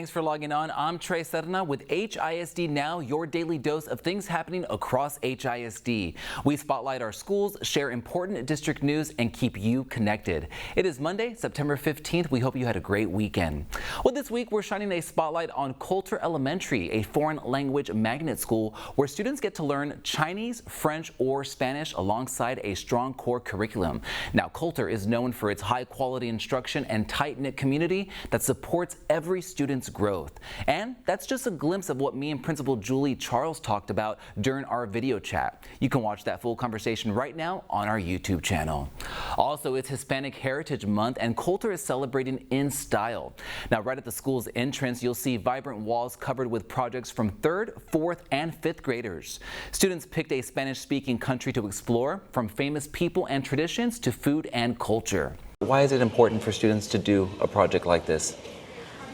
Thanks for logging on. I'm Trey Serna with HISD Now, your daily dose of things happening across HISD. We spotlight our schools, share important district news, and keep you connected. It is Monday, September 15th. We hope you had a great weekend. Well, this week we're shining a spotlight on Kolter Elementary, a foreign language magnet school where students get to learn Chinese, French, or Spanish alongside a strong core curriculum. Now, Kolter is known for its high-quality instruction and tight-knit community that supports every student's growth. And that's just a glimpse of what me and Principal Julie Charles talked about during our video chat. You can watch that full conversation right now on our YouTube channel. Also, it's Hispanic Heritage Month and Kolter is celebrating in style. Now, right at the school's entrance, you'll see vibrant walls covered with projects from 3rd, 4th, and 5th graders. Students picked a Spanish-speaking country to explore, from famous people and traditions to food and culture. Why is it important for students to do a project like this?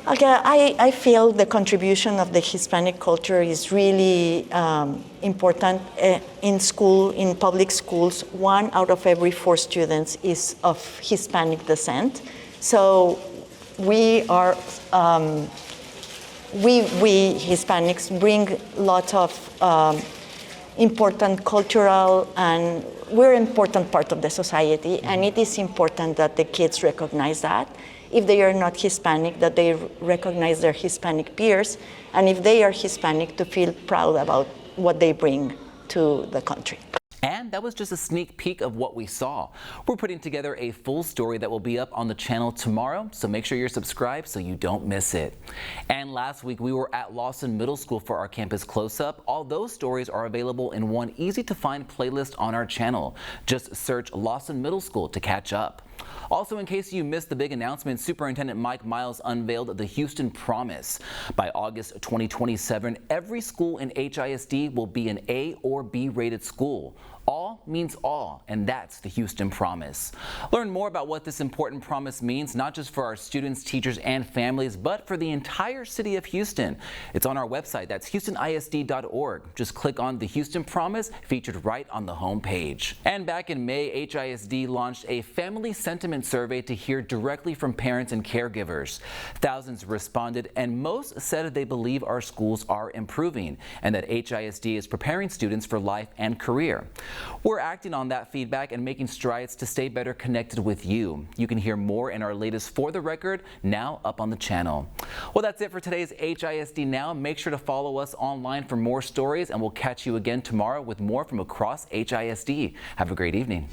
Okay, I feel the contribution of the Hispanic culture is really important in school, in public schools. 1 out of every 4 students is of Hispanic descent. So we are, we Hispanics bring lots of important cultural, and we're an important part of the society, and it is important that the kids recognize that. If they are not Hispanic, that they recognize their Hispanic peers, and if they are Hispanic, to feel proud about what they bring to the country. And that was just a sneak peek of what we saw. We're putting together a full story that will be up on the channel tomorrow, so make sure you're subscribed so you don't miss it. And last week we were at Lawson Middle School for our Campus Close-Up. All those stories are available in one easy-to-find playlist on our channel. Just search Lawson Middle School to catch up. Also, in case you missed the big announcement, Superintendent Mike Miles unveiled the Houston Promise. By August 2027, every school in HISD will be an A or B rated school. All means all, and that's the Houston Promise. Learn more about what this important promise means, not just for our students, teachers, and families, but for the entire city of Houston. It's on our website. That's HoustonISD.org. Just click on the Houston Promise, featured right on the home page. And back in May, HISD launched a family sentiment survey to hear directly from parents and caregivers. Thousands responded, and most said they believe our schools are improving and that HISD is preparing students for life and career. We're acting on that feedback and making strides to stay better connected with you. You can hear more in our latest For the Record, now up on the channel. Well, that's it for today's HISD Now. Make sure to follow us online for more stories, and we'll catch you again tomorrow with more from across HISD. Have a great evening.